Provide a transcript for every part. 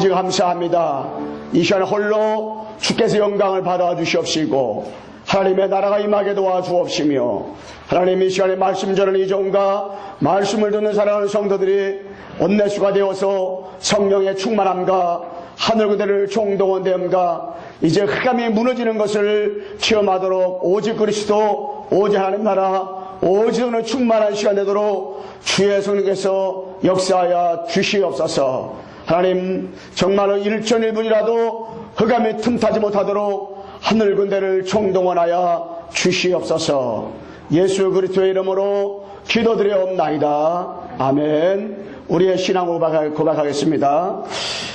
아버지 감사합니다. 이 시간에 홀로 주께서 영광을 받아 주시옵시고 하나님의 나라가 임하게 도와주옵시며 하나님 이 시간에 말씀 전하는 이종과 말씀을 듣는 사랑하는 성도들이 온내수가 되어서 성령의 충만함과 하늘그대를 총동원됨과 이제 흑암이 무너지는 것을 체험하도록 오직 그리스도 오직 하나님 나라 오직 오늘 충만한 시간 되도록 주의 성령께서 역사하여 주시옵소서. 하나님 정말로 1천 1분이라도 흑암이 틈타지 못하도록 하늘군대를 총동원하여 주시옵소서. 예수 그리스도의 이름으로 기도드려옵나이다. 아멘. 우리의 신앙 고백하겠습니다.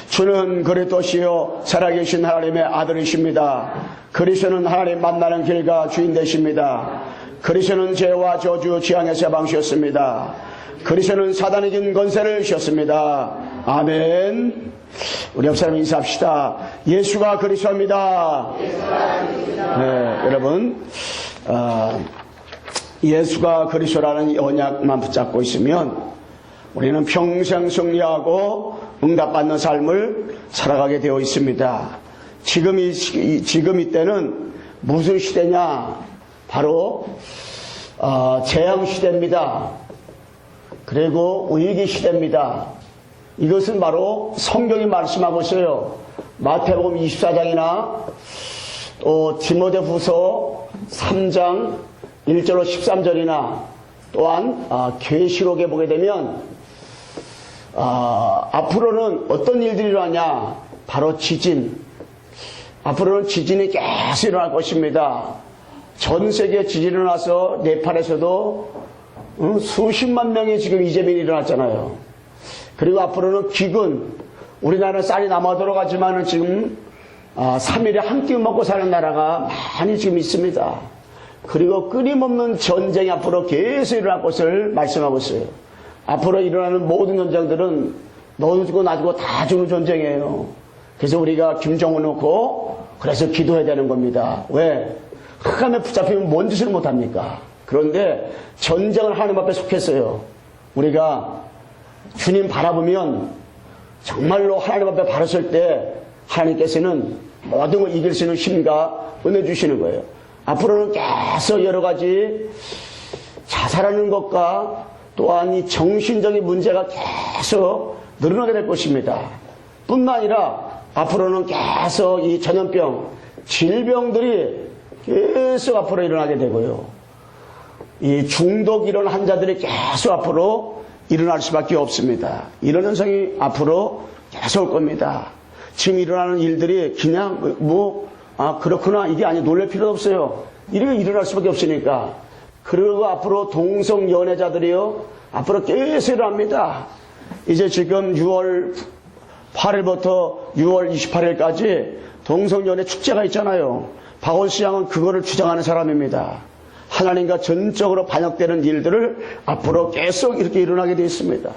주는 그리스도시요 살아계신 하나님의 아들이십니다. 그리스도는 하나님 만나는 길과 주인 되십니다. 그리스도는 죄와 저주 지향에서 해방시었습니다. 그리스도는 사단의 긴 권세를 주셨습니다. 아멘. 우리 옆 사람 인사합시다. 예수가 그리스도입니다. 네, 여러분 예수가 그리스도라는 언약만 붙잡고 있으면 우리는 평생 승리하고 응답받는 삶을 살아가게 되어 있습니다. 지금 이때는 무슨 시대냐? 바로 재앙 시대입니다. 그리고 위기 시대입니다. 이것은 바로 성경이 말씀하고 있어요. 마태복음 24장이나 또 디모데후서 3장 1절로 13절이나 또한 계시록에 보게 되면 앞으로는 어떤 일들이 일어나냐? 바로 지진. 앞으로는 지진이 계속 일어날 것입니다. 전 세계에 지진이 일어나서 네팔에서도 수십만 명이 지금 이재민이 일어났잖아요. 그리고 앞으로는 기근. 우리나라는 쌀이 남아 돌아가지만은 지금 3일에 한 끼 먹고 사는 나라가 많이 지금 있습니다. 그리고 끊임없는 전쟁이 앞으로 계속 일어날 것을 말씀하고 있어요. 앞으로 일어나는 모든 전쟁들은 너도 죽고 나 죽고 다 죽는 전쟁이에요. 그래서 우리가 김정은 놓고 그래서 기도해야 되는 겁니다. 왜? 흑암에 붙잡히면 뭔 짓을 못합니까? 그런데 전쟁을 하나님 앞에 속했어요. 우리가 주님 바라보면 정말로 하나님 앞에 바로 설 때 하나님께서는 모든 걸 이길 수 있는 힘과 은혜 주시는 거예요. 앞으로는 계속 여러 가지 자살하는 것과 또한 이 정신적인 문제가 계속 늘어나게 될 것입니다. 뿐만 아니라 앞으로는 계속 이 전염병, 질병들이 계속 앞으로 일어나게 되고요. 이 중독 이런 환자들이 계속 앞으로 일어날 수밖에 없습니다. 이런 현상이 앞으로 계속 올 겁니다. 지금 일어나는 일들이 그냥 그렇구나 이게 아니 놀랄 필요도 없어요. 이렇게 일어날 수밖에 없으니까. 그리고 앞으로 동성 연애자들이요 앞으로 계속 일어납니다. 이제 지금 6월 8일부터 6월 28일까지 동성 연애 축제가 있잖아요. 박원순 양은 그거를 주장하는 사람입니다. 하나님과 전적으로 반역되는 일들을 앞으로 계속 이렇게 일어나게 되어 있습니다.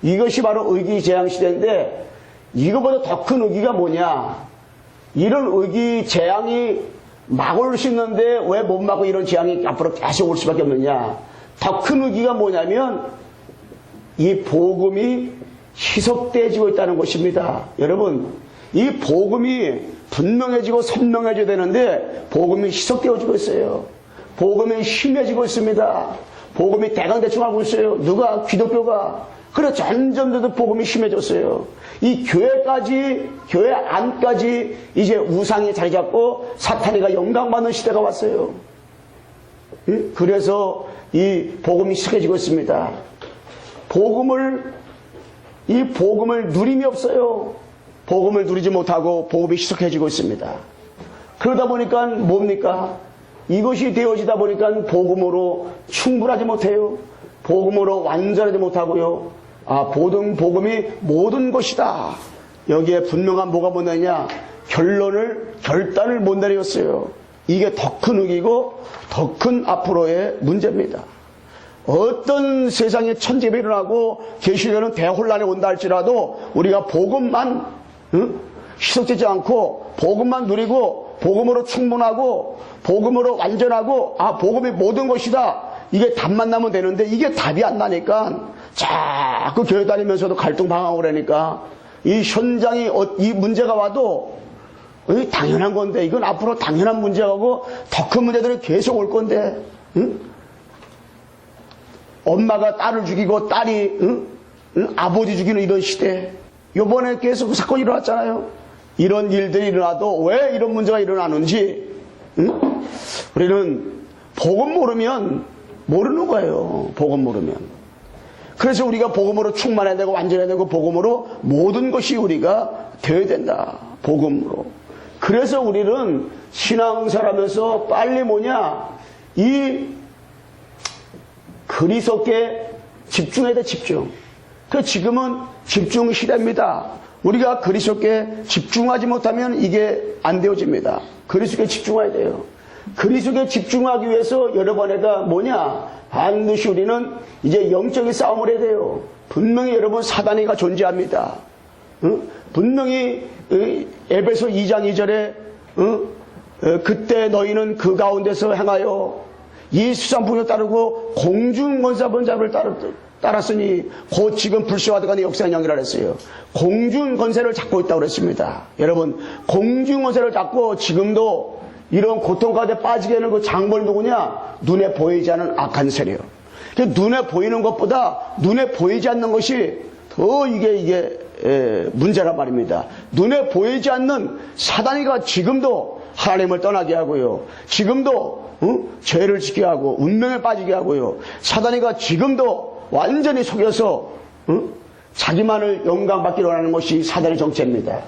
이것이 바로 의기재앙 시대인데 이거보다 더 큰 의기가 뭐냐? 이런 의기재앙이 막을 수 있는데 왜 못 막고 이런 재앙이 앞으로 계속 올 수밖에 없느냐? 더 큰 의기가 뭐냐면 이 복음이 희석되어지고 있다는 것입니다. 여러분, 이 복음이 분명해지고 선명해져야 되는데 복음이 희석되어지고 있어요. 복음이 심해지고 있습니다. 복음이 대강대충하고 있어요. 누가? 기독교가. 그래 점점 복음이 심해졌어요. 이 교회 안까지 이제 우상이 자리 잡고 사탄이가 영광받는 시대가 왔어요. 그래서 이 복음이 희석해지고 있습니다. 이 복음을 누림이 없어요. 복음을 누리지 못하고 복음이 희석해지고 있습니다. 그러다 보니까 뭡니까? 이것이 되어지다 보니까 복음으로 충분하지 못해요. 복음으로 완전하지 못하고요. 복음이 모든 것이다. 여기에 분명한 뭐가 뭐냐냐? 결단을 못 내렸어요. 이게 더 큰 의기고 더 큰 앞으로의 문제입니다. 어떤 세상에 천재가 일어나고 계시되는 대혼란이 온다 할지라도 우리가 복음만 희석되지 않고 복음만 누리고 복음으로 충분하고 복음으로 완전하고 복음이 모든 것이다. 이게 답만 나면 되는데 이게 답이 안 나니까 자꾸 교회 다니면서도 갈등 방황을 하니까 이 현장이 이 문제가 와도 당연한 건데, 이건 앞으로 당연한 문제하고 더 큰 문제들이 계속 올 건데, 응? 엄마가 딸을 죽이고 딸이 아버지 죽이는 이런 시대, 요번에 계속 그 사건이 일어났잖아요. 이런 일들이 일어나도 왜 이런 문제가 일어나는지, 응? 우리는 복음 모르면 모르는 거예요. 복음 모르면. 그래서 우리가 복음으로 충만해야 되고 완전해야 되고 복음으로 모든 것이 우리가 되어야 된다. 복음으로. 그래서 우리는 신앙생활하면서 빨리 이 그리스도께 집중해야 돼, 집중. 지금은 집중 시대입니다. 우리가 그리스도께 집중하지 못하면 이게 안 되어집니다. 그리스도께 집중해야 돼요. 그리스도께 집중하기 위해서 여러분에가 반드시 우리는 이제 영적인 싸움을 해야 돼요. 분명히 여러분 사단이가 존재합니다. 분명히 에베소 2장 2절에 그때 너희는 그 가운데서 행하여 이 수산풍을 따르고 공중권사본 자를 따랐으니 곧 지금 불쇼하다가 역사의 영이라 했어요. 공중권세를 잡고 있다고 그랬습니다. 여러분, 공중권세를 잡고 지금도 이런 고통 가운데 빠지게 하는 그 장벌 누구냐? 눈에 보이지 않는 악한 세력. 눈에 보이는 것보다 눈에 보이지 않는 것이 더 이게 문제란 말입니다. 눈에 보이지 않는 사단이가 지금도 하나님을 떠나게 하고요. 지금도 죄를 짓게 하고 운명에 빠지게 하고요. 사단이가 지금도 완전히 속여서 자기만을 영광받기로 하는 것이 사단의 정체입니다.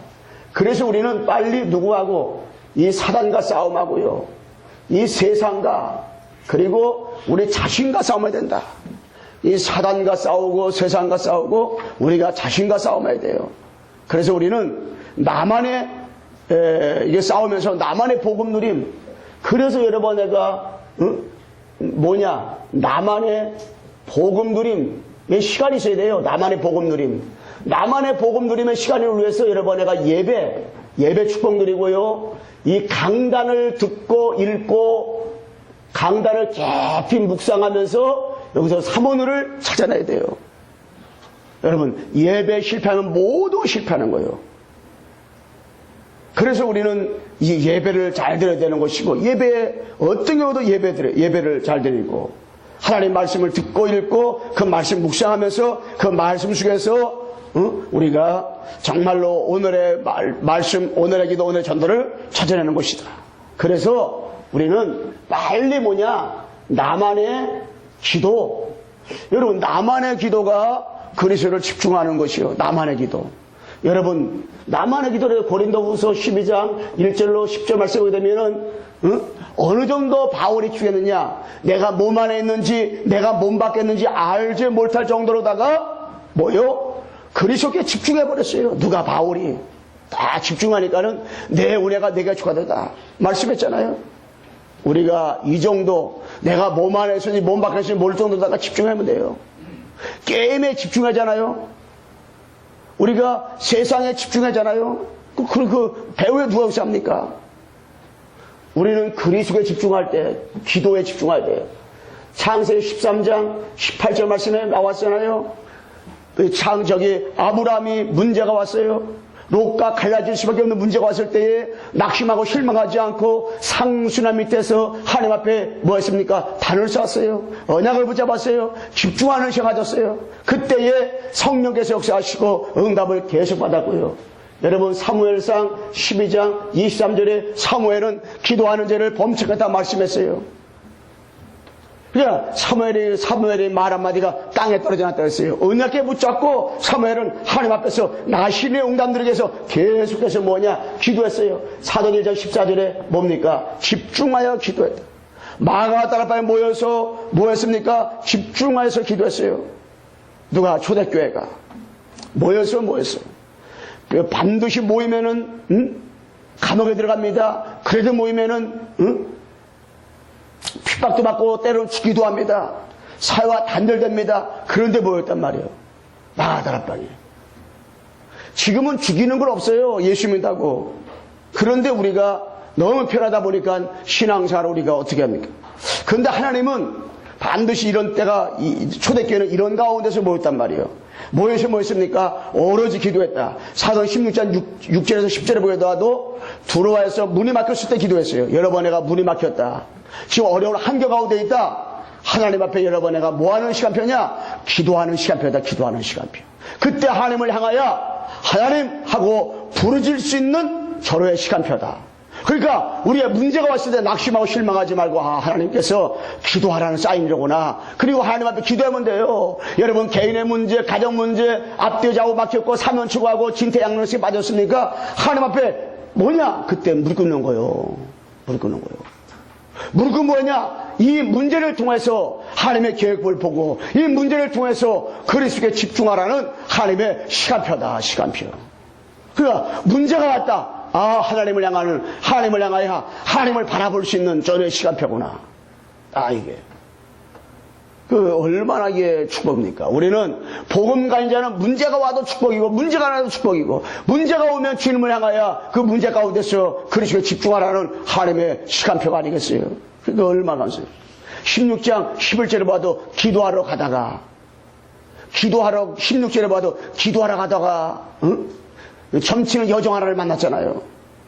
그래서 우리는 빨리 누구하고 이 사단과 싸움하고요. 이 세상과 그리고 우리 자신과 싸움해야 된다. 이 사단과 싸우고 세상과 싸우고 우리가 자신과 싸움해야 돼요. 그래서 우리는 나만의 이게 싸우면서 나만의 복음 누림. 그래서 여러분 내가 나만의 복음 누림의 시간이 있어야 돼요. 나만의 복음 누림. 나만의 복음 누림의 시간을 위해서 여러분 내가 예배 축복 누리고요. 이 강단을 듣고 읽고 강단을 깊이 묵상하면서 여기서 삼원을 찾아내야 돼요. 여러분, 예배 실패하면 모두 실패하는 거예요. 그래서 우리는 이 예배를 잘 드려야 되는 것이고, 예배에 어떤 경우도 예배를 잘 드리고, 하나님 말씀을 듣고 읽고, 그 말씀 묵상하면서 그 말씀 속에서 우리가 정말로 오늘의 말씀, 오늘의 기도, 오늘의 전도를 찾아내는 것이다. 그래서 우리는 빨리 나만의 기도. 여러분, 나만의 기도가 그리스도를 집중하는 것이요. 나만의 기도. 여러분, 나만의 기도를 고린도후서 12장 1절로 10절 말씀을 보게 되면은 어느 정도 바울이 죽였느냐, 내가 몸 안에 있는지 내가 몸 밖에 있는지 알지 못할 정도로다가 그리스도께 집중해버렸어요. 누가? 바울이. 다 집중하니까는 내 은혜가 내게 축하되다 말씀했잖아요. 우리가 이 정도, 내가 몸 안에 있으니 몸 밖에 있으니 모를 정도다가 집중하면 돼요. 게임에 집중하잖아요. 우리가 세상에 집중하잖아요. 그 배우에 누가 합니까? 우리는 그리스도에 집중할 때, 기도에 집중해야 돼요. 창세기 13장 18절 말씀에 나왔잖아요. 아브라함이 문제가 왔어요. 롯과 갈라질 수밖에 없는 문제가 왔을 때에 낙심하고 실망하지 않고 상수나 밑에서 하나님 앞에 뭐 했습니까? 단을 쐈어요. 언약을 붙잡았어요. 집중하는 시간 가졌어요. 그때에 성령께서 역사하시고 응답을 계속 받았고요. 여러분, 사무엘상 12장 23절에 사무엘은 기도하는 죄를 범칙했다 말씀했어요. 그러니까 사무엘의 말 한마디가 땅에 떨어져 놨다 했어요. 언약에 붙잡고 사무엘은 하나님 앞에서 나신의 응답들에게 위해서 계속해서 기도했어요. 사도행 1장 14절에 뭡니까? 집중하여 기도했다. 마가다라파에 모여서 뭐 했습니까? 집중하여서 기도했어요. 누가? 초대교회가 모였어. 반드시 모이면은 감옥에 들어갑니다. 그래도 모이면은 핍박도 받고 때로는 죽기도 합니다. 사회와 단절됩니다. 그런데 모였단 말이에요. 마가다락방에. 지금은 죽이는 건 없어요. 예수 믿다고. 그런데 우리가 너무 편하다 보니까 신앙생활을 우리가 어떻게 합니까? 그런데 하나님은 반드시 이런 때가, 초대교회는 이런 가운데서 모였단 말이에요. 모여서 뭐 했습니까? 오로지 기도했다. 사도행 16장 6절에서 10절에 보여도 두로아에서 문이 막혔을 때 기도했어요. 여러 번 내가 문이 막혔다. 지금 어려운 한계 가운데 있다. 하나님 앞에 여러 번 내가 뭐 하는 시간표냐? 기도하는 시간표다. 기도하는 시간표. 그때 하나님을 향하여 하나님 하고 부르질 수 있는 절호의 시간표다. 그러니까 우리의 문제가 왔을 때 낙심하고 실망하지 말고 하나님께서 기도하라는 사인이로구나. 그리고 하나님 앞에 기도하면 돼요. 여러분 개인의 문제, 가정 문제, 앞뒤 좌우 막혔고 사면 추구하고 진퇴양난에 빠졌으니까 하나님 앞에 뭐냐? 그때 무릎 꿇는 거예요. 무릎 꿇는 거예요. 무릎은 뭐냐? 이 문제를 통해서 하나님의 계획을 보고 이 문제를 통해서 그리스도께 집중하라는 하나님의 시간표다. 시간표. 그러니까 문제가 왔다. 하나님을 향하여 하나님을 바라볼 수 있는 전의 시간표구나. 이게. 얼마나 이게 축복입니까? 우리는 복음 가진 자는 문제가 와도 축복이고, 문제가 안 와도 축복이고, 문제가 오면 주님을 향하여 그 문제 가운데서 그리스도에 집중하라는 하나님의 시간표가 아니겠어요? 그러니까 얼마나 감사해요. 16장 11절에 봐도 기도하러 가다가, 16절에 봐도 기도하러 가다가, 점치는 여종 하나를 만났잖아요.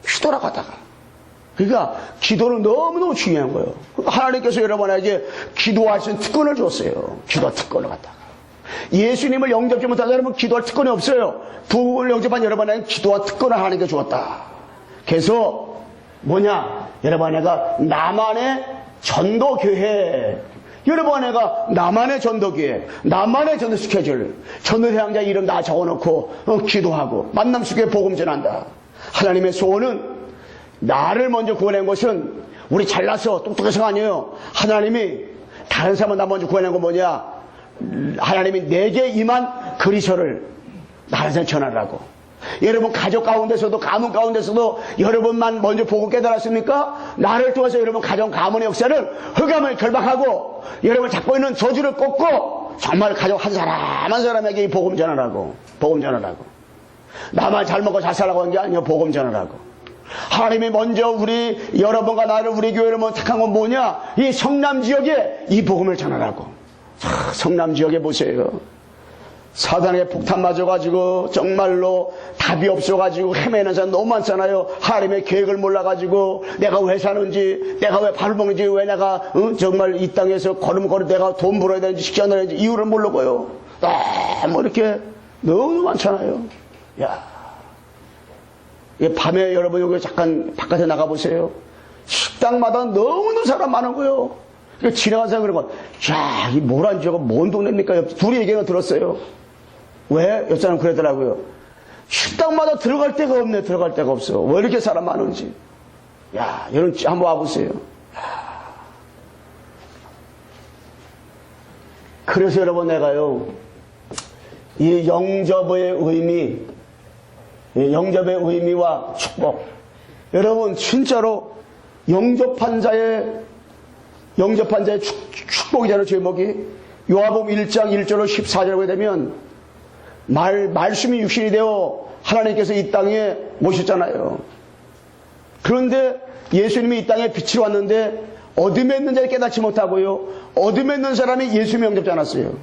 기도하러 가다가. 그러니까 기도는 너무너무 중요한 거예요. 하나님께서 여러분에게 기도할 수 있는 특권을 줬어요. 기도 특권을 갖다가. 예수님을 영접지 못한 사람은 기도할 특권이 없어요. 부흥을 영접한 여러분에게 기도와 특권을 하나님께 주었다. 그래서 뭐냐? 여러분에게 나만의 전도교회, 여러분에게 나만의 전도기회, 나만의 전도 스케줄, 전도대항자 이름 다 적어놓고 기도하고 만남 속에 복음 전한다. 하나님의 소원은 나를 먼저 구원한 것은 우리 잘나서 똑똑해서가 아니에요. 하나님이 다른 사람은 나 먼저 구원한 건 뭐냐? 하나님이 내게 임한 그리스도를 다른 사람 전하라고. 여러분 가족 가운데서도 가문 가운데서도 여러분만 먼저 보고 깨달았습니까? 나를 통해서 여러분 가정 가문의 역사를 흑암을 결박하고 여러분 잡고 있는 저주를 꺾고 정말 가족 한 사람 한 사람에게 이 복음 전하라고. 복음 전하라고. 나만 잘 먹고 잘 살라고 한 게 아니에요. 복음 전하라고. 하나님이 먼저 우리 여러분과 나를 우리 교회를 먼저 택한 건 뭐냐? 이 성남 지역에 이 복음을 전하라고. 성남 지역에 보세요. 사단에게 폭탄 맞아가지고 정말로 답이 없어가지고 헤매는 사람 너무 많잖아요. 하나님의 계획을 몰라가지고 내가 왜 사는지, 내가 왜 밥을 먹는지, 왜 내가 정말 이 땅에서 걸음걸이 내가 돈 벌어야 되는지 식사 넣어야 되는지 이유를 모르고요. 너무 이렇게 너무 많잖아요. 야, 밤에 여러분 여기 잠깐 바깥에 나가보세요. 식당마다 너무너무 사람 많은 거예요. 그러니까 지나간 사람 그러고, 야, 이 모란 지역은 뭔 동네입니까? 둘이 얘기가 들었어요. 왜? 옆 사람 그러더라고요. 식당마다 들어갈 데가 없네. 들어갈 데가 없어. 왜 이렇게 사람 많은지. 야, 여러분 한번 와보세요. 그래서 여러분 내가요, 이 영접의 의미와 축복. 여러분 진짜로 영접한 자의 축복이라는 제목이 요한복음 1장 1절로 14절에 보게 되면 말씀이 육신이 되어 하나님께서 이 땅에 오셨잖아요. 그런데 예수님이 이 땅에 빛으로 왔는데 어둠에 있는 자를 깨닫지 못하고요. 어둠에 있는 사람이 예수님 영접지 않았어요.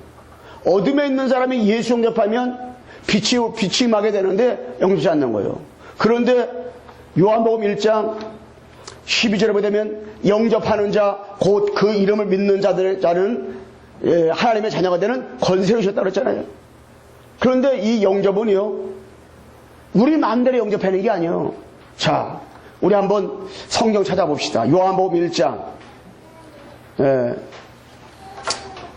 어둠에 있는 사람이 예수 영접하면 빛이 임하게 되는데 영접지 않는 거예요. 그런데 요한복음 1장 12절에 보게 되면 영접하는 자, 곧 그 이름을 믿는 자는 하나님의 자녀가 되는 권세를 주셨다고 그랬잖아요. 그런데 이 영접은요, 우리 마음대로 영접하는 게 아니에요. 자, 우리 한번 성경 찾아봅시다. 요한복음 1장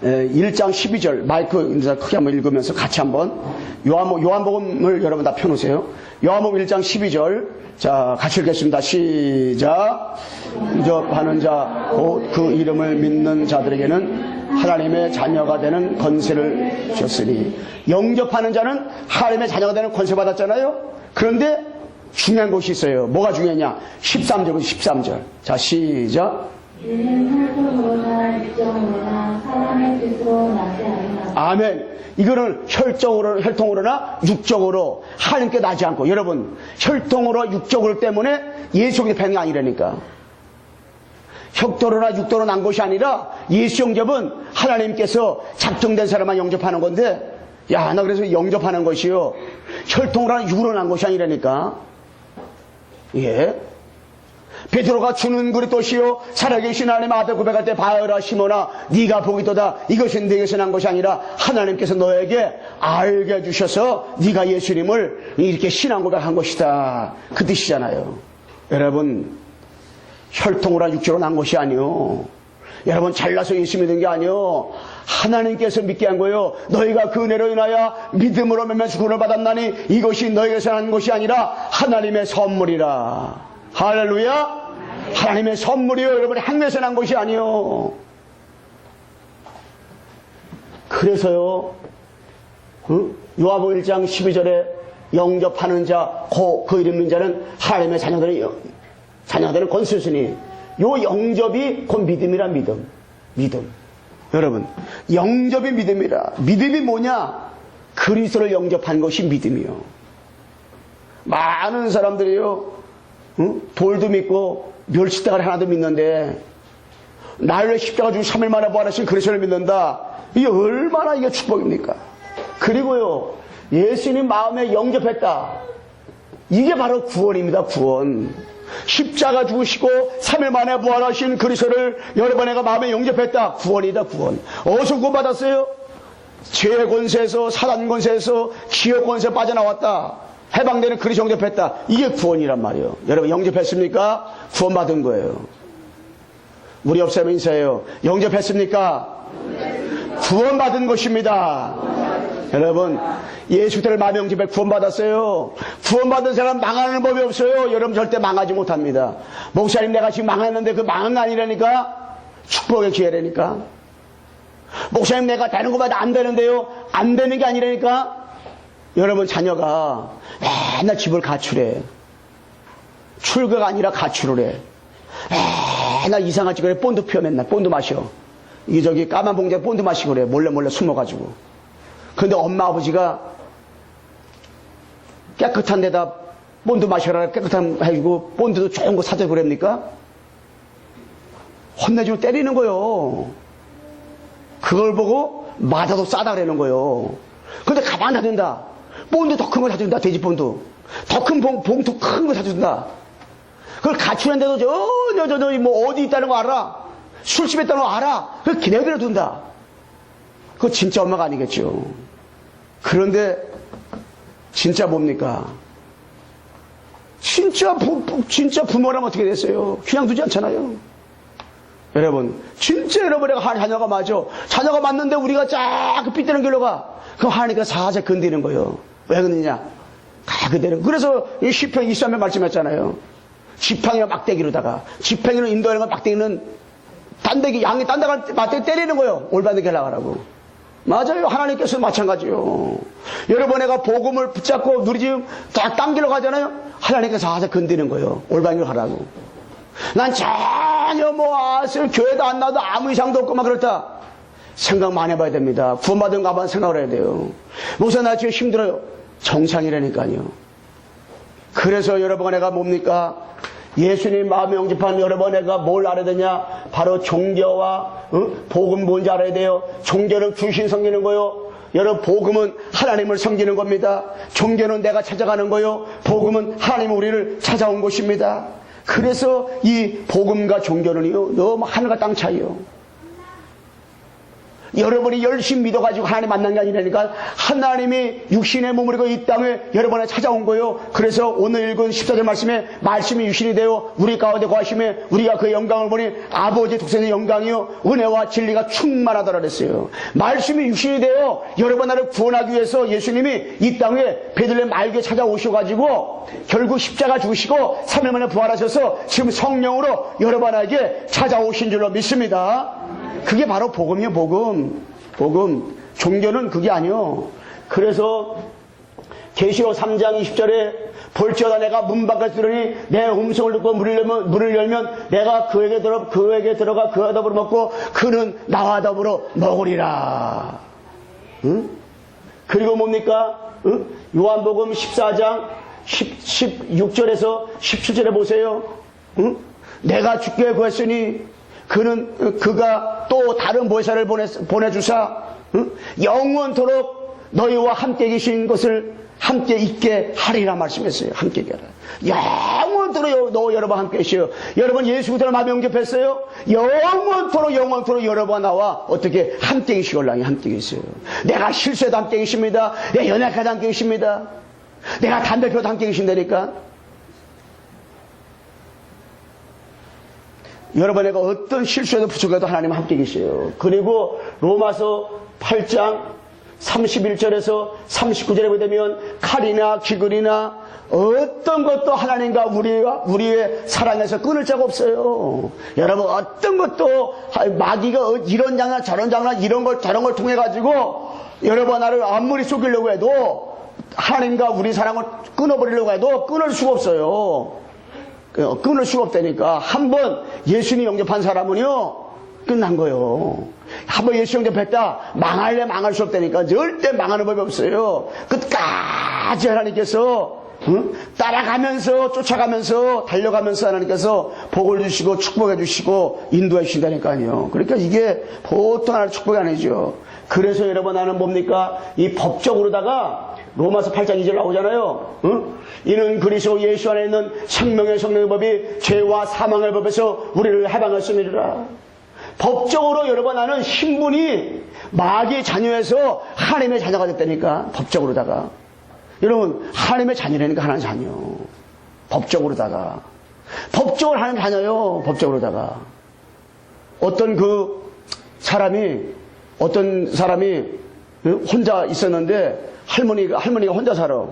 12절 마이크 크게 한번 읽으면서 같이 한번 요한복음을 여러분 다 펴놓으세요. 요한복음 1장 12절 자 같이 읽겠습니다. 시작. 영접하는 자 곧 그 이름을 믿는 자들에게는 하나님의 자녀가 되는 권세를 주셨으니. 영접하는 자는 하나님의 자녀가 되는 권세 받았잖아요. 그런데 중요한 것이 있어요. 뭐가 중요하냐? 13절부터 13절. 자 시작. 아멘. 이거는 혈통으로나 육적으로 하나님께 나지 않고, 여러분 혈통으로 육적으로 때문에 예수 영접하는 게 아니라니까. 혈통으로나 육도로 난 것이 아니라 예수 영접은 하나님께서 작정된 사람만 영접하는 건데, 야, 나 그래서 영접하는 것이요. 혈통을 하는 육으로 난 것이 아니라니까. 예. 베드로가 주는 그릇도시요 살아계신 하나님 아들 고백할 때 바여라 시몬아 네가 복이도다. 이것은 내게서 난 것이 아니라 하나님께서 너에게 알게 해주셔서 네가 예수님을 이렇게 신앙 고백한 것이다. 그 뜻이잖아요. 여러분, 혈통으로 한 육체로 난 것이 아니요. 여러분, 잘나서 예수 믿은 게 아니요. 하나님께서 믿게 한 거예요. 너희가 그 은혜로 인하여 믿음으로 몇몇 구원을 받았나니 이것이 너희에게서 난 것이 아니라 하나님의 선물이라. 할렐루야. 하나님의 선물이요. 여러분, 행위에서 난 것이 아니요. 그래서요, 요한복음 1장 12절에 영접하는 자, 그 이름 있는 자는 하나님의 자녀들은 권수스니, 요 영접이 곧 믿음이라. 믿음. 여러분, 영접이 믿음이라. 믿음이 뭐냐? 그리스도를 영접한 것이 믿음이요. 많은 사람들이요, 돌도 믿고 멸치다가 하나도 믿는데 나를 십자가 주고 3일 만에 부활하신 그리스도를 믿는다. 이게 얼마나 이게 축복입니까? 그리고요, 예수님 마음에 영접했다. 이게 바로 구원입니다. 구원. 십자가 죽으시고 3일 만에 부활하신 그리스도를 여러분 내가 마음에 영접했다. 구원이다. 구원. 어디서 구원받았어요? 죄의 권세에서, 사단 권세에서, 기업 권세에 빠져나왔다. 해방되는 그리스도 영접했다. 이게 구원이란 말이에요. 여러분, 영접했습니까? 구원받은 거예요. 우리 옆사람 인사해요. 영접했습니까? 구원받은 것입니다. 여러분, 예수 때를 마음에 영접해 구원받았어요. 구원받은 사람 망하는 법이 없어요. 여러분, 절대 망하지 못합니다. 목사님, 내가 지금 망했는데 그 망한 거 아니라니까? 축복의 기회라니까? 목사님, 내가 되는 것마다 안 되는데요? 안 되는 게 아니라니까? 여러분, 자녀가 맨날 집을 가출해. 출가가 아니라 가출을 해. 맨날 이상한 집에 본드 피워. 맨날 본드 마셔. 이 저기 까만 봉지에 본드 마시고 그래. 몰래 숨어가지고. 그런데 엄마 아버지가 깨끗한 데다 본드 마셔라 깨끗한 해주고 본드도 좋은 거 사줘 그럽니까? 혼내주고 때리는 거요. 그걸 보고 맞아도 싸다 그러는 거요. 근데 가만 놔둔다. 본드 더 큰 거 사준다. 돼지 본드. 더 큰 봉투 큰 거 사준다. 그걸 가출한데도 뭐 어디 있다는 거 알아? 술집에 있다는 거 알아? 그걸 기내들여 둔다. 그거 진짜 엄마가 아니겠죠. 그런데 진짜 뭡니까? 진짜 부모라면 어떻게 됐어요? 그냥 두지 않잖아요. 여러분, 진짜 여러분의 자녀가 맞아. 자녀가 맞는데 우리가 쫙 삐뚤는 길로 가. 그럼 하나님께서 살짝 건드리는 거예요. 왜 그러느냐? 그대로. 그래서 이 시편 23편 말씀했잖아요. 지팡이와 막대기로다가, 지팡이는 인도하는 거, 막대기는 단대기, 양이 딴다가 막대기 때리는 거예요. 올바르게 하려고. 맞아요. 하나님께서도 마찬가지요. 여러분, 내가 복음을 붙잡고 누리지 딱 당기러 가잖아요. 하나님께서 살짝 건드리는 거예요. 올바르게 하라고. 난 전혀 교회도 안 나도 아무 이상도 없고 막 그렇다. 생각 많이 해봐야 됩니다. 구원받은 거 한번 생각을 해야 돼요. 목사, 나 지금 힘들어요. 정상이라니까요. 그래서 여러분, 내가 뭡니까? 예수님 마음에 영접한 여러분, 내가 뭘 알아야 되냐? 바로 종교와 복음 뭔지 알아야 돼요. 종교는 귀신 섬기는 거요. 여러분, 복음은 하나님을 섬기는 겁니다. 종교는 내가 찾아가는 거요. 복음은 하나님 우리를 찾아온 것입니다. 그래서 이 복음과 종교는요, 너무 하늘과 땅 차이요. 여러분이 열심히 믿어가지고 하나님 만난 게 아니라니까. 하나님이 육신의 몸을 입고 이 땅에 여러분에 찾아온 거예요. 그래서 오늘 읽은 14절 말씀에 말씀이 육신이 되어 우리 가운데 거하심에 우리가 그의 영광을 보니 아버지의 독생의 영광이요 은혜와 진리가 충만하더라 그랬어요. 말씀이 육신이 되어 여러분 나를 구원하기 위해서 예수님이 이 땅에 베들레헴 말기에 찾아오셔가지고 결국 십자가 죽으시고 3일 만에 부활하셔서 지금 성령으로 여러분에게 찾아오신 줄로 믿습니다. 그게 바로 복음이요. 복음. 종교는 그게 아니요. 그래서 계시록 3장 20절에 볼지어다 내가 문 밖에 들으니 내 음성을 듣고 문을 열면 내가 그에게 들어가 그와 더불어 먹고 그는 나와 더불어 먹으리라. 응? 그리고 뭡니까? 응? 요한복음 14장 16절에서 17절에 보세요. 응? 내가 주께 구했으니 그가 또 다른 보혜사를 보내주사 영원토록 너희와 함께 계신 것을 함께 있게 하리라 말씀했어요. 함께 있게 하라. 영원토록 너 여러분 함께 계시오. 여러분 예수 그리스도를 마음에 영접했어요? 영원토록 여러분 나와 어떻게 함께 계시걸랑이 함께 계세요. 내가 실수해도 함께 계십니다. 내가 연약해도 함께 계십니다. 내가 담배 피워도 함께 계신다니까. 여러분에게 어떤 실수에도 부족해도 하나님 함께 계세요. 그리고 로마서 8장 31절에서 39절에 보면 칼이나 기근이나 어떤 것도 하나님과 우리의 사랑에서 끊을 자가 없어요. 여러분 어떤 것도 마귀가 이런 장난 저런 장난 이런 걸 저런 걸 통해 가지고 여러분 나를 아무리 속이려고 해도 하나님과 우리 사랑을 끊어버리려고 해도 끊을 수가 없어요. 끊을 수가 없다니까. 한번 예수님 영접한 사람은요 끝난 거예요. 한번 예수 영접했다 망할래 망할 수 없다니까. 절대 망하는 법이 없어요. 끝까지 하나님께서 따라가면서 쫓아가면서 달려가면서 하나님께서 복을 주시고 축복해 주시고 인도해 주신다니까요. 그러니까 이게 보통 하나의 축복이 아니죠. 그래서 여러분 나는 뭡니까? 이 법적으로다가 로마서 8장 2절 나오잖아요. 이는 그리스도 예수 안에 있는 생명의 성령의 법이 죄와 사망의 법에서 우리를 해방했음이라. 법적으로 여러분 나는 신분이 마귀의 자녀에서 하나님의 자녀가 됐다니까. 법적으로다가 여러분 하나님의 자녀라니까. 하나님의 자녀. 법적으로다가 하나님의 자녀요. 법적으로다가 어떤 사람이 혼자 있었는데 할머니가 혼자 살아.